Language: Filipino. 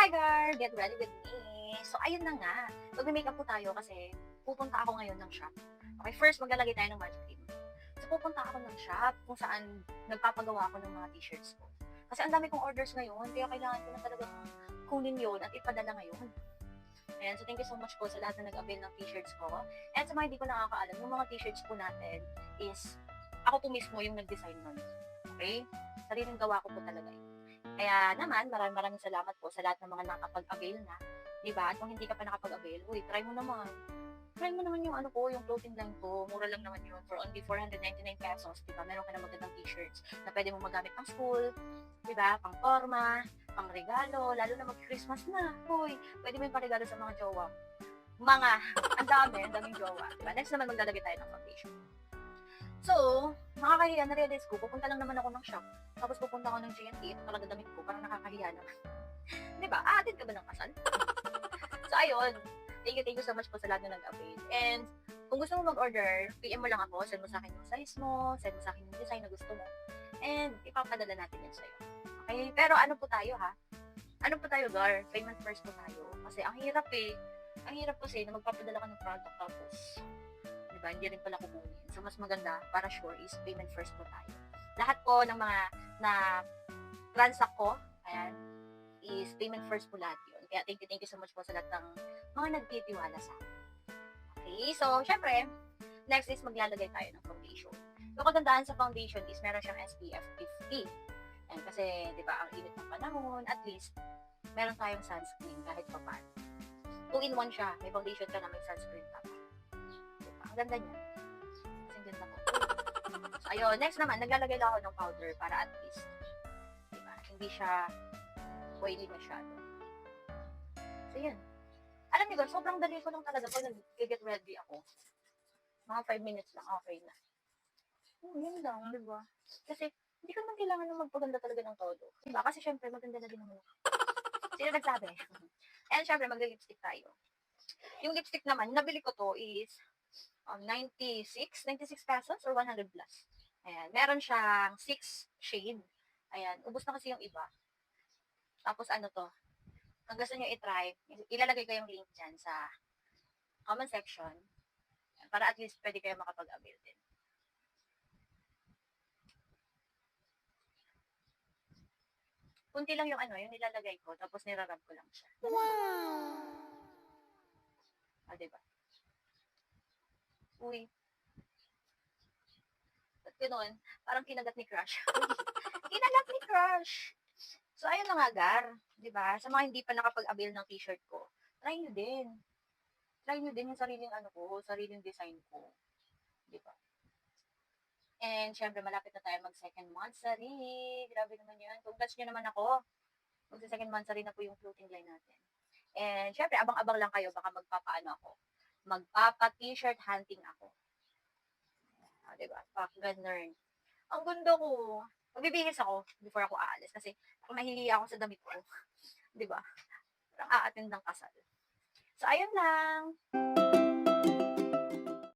Hi girl! Get ready with me! So ayun na nga, magme-makeup po tayo kasi pupunta ako ngayon ng shop. Okay, first maglalagay tayo ng magic cream. So pupunta ako ng shop kung saan nagpapagawa ako ng mga t-shirts ko. Kasi ang dami kong orders ngayon, kaya kailangan ko na talagang kunin yun at ipadala ngayon. Ayan, so thank you so much po sa lahat na nag-avail ng t-shirts ko. And sa mga hindi ko nakakaalam, yung mga t-shirts po natin is ako po mismo yung nag-design nun. Okay? Sariling gawa ko po talaga yun. Kaya naman, maraming salamat po sa lahat ng mga nakapag-avail na. Diba? At kung hindi ka pa nakapag-avail, uy, try mo naman. Try mo naman yung ano ko, yung clothing line ko. Mura lang naman yun for only 499 pesos. Diba? Meron ka na magandang t-shirts na pwede mo magamit pang school. Diba? Pang forma, pang regalo. Lalo na mag-Christmas na. Uy, pwede mo yung paregalo sa mga jowa. Ang daming jowa. Diba? Next naman maglalagay tayo ng foundation. So, nakakahiya, na-realize ko, pupunta lang naman ako ng shop. Tapos pupunta ako ng G&T, ito talaga damit ko, parang nakakahiya naman. Diba? Aatin ka ba ng kasal? So, ayun. Thank you so much po sa lahat na nag-avail. And, kung gusto mo mag-order, PM mo lang ako, send mo sa akin yung size mo, send mo sa akin yung design na gusto mo. And, ipapadala natin yan sa'yo. Okay? Pero ano po tayo ha? Ano po tayo, Gar? Payment first po tayo. Kasi ang hirap eh. Ang hirap kasi na magpapadala ka ng product tapos diba, hindi rin pala kukunin. So, mas maganda, para sure, is payment first po tayo. Lahat po ng mga na transact ko, ayan, is payment first po lahat yun. Kaya thank you so much po sa lahat ng mga nagtitiwala sa akin. Okay, so, syempre, next is maglalagay tayo ng foundation. Yung kagandahan sa foundation is meron siyang SPF 50. And kasi, di ba, ang init ng panahon, at least, meron tayong sunscreen kahit pa paano. 2-in-1 siya. May foundation ka na may sunscreen pa. Diba? Ang ganda niya. Kasi ang ganda ko. So, ayun. Next naman, naglalagay lang ako ng powder para at least, diba, hindi siya oily masyado. So, yun. Alam niyo, sobrang dali ko lang talaga pag nag-get ready ako. Mga 5 minutes lang, okay na. Yun lang, diba? Kasi, hindi ko naman kailangan ng magpaganda talaga ng todo. Diba? Kasi syempre, maganda na din naman ako. Sino nagsabi? And syempre, mag-lipstick tayo. Yung lipstick naman, nabili ko to is 96 pesos or 100 plus. Ayan, meron siyang 6 shade. Ayan, ubos na kasi yung iba. Tapos ano to, kung gusto nyo i-try, ilalagay ko yung link dyan sa comment section para at least pwede kayo makapag-avail din. Kunti lang yung ano, yung nilalagay ko, tapos nirarab ko lang siya. Wow! Diba? Uy. Ba't gano'n? Parang kinagat ni Crush. Kinagat ni Crush! So, ayun na nga, Gar. Diba? Sa mga hindi pa nakapag-avail ng t-shirt ko, try nyo din. Try nyo din yung sariling ano ko, sariling design ko. Diba? And, syempre, malapit na tayo mag-second monthsary. Grabe naman yan. Congrats nyo naman ako. Mag-second monthsary na po yung clothing line natin. And, syempre, abang-abang lang kayo. Baka magpapaano ako. Magpapa-t-shirt hunting ako. Diba? Pack-gunner. Ang ganda ko. Magbibihis ako before ako aalis. Kasi, mahihiya ako sa damit ko. Diba? Parang aattend ng kasal. So, ayun lang.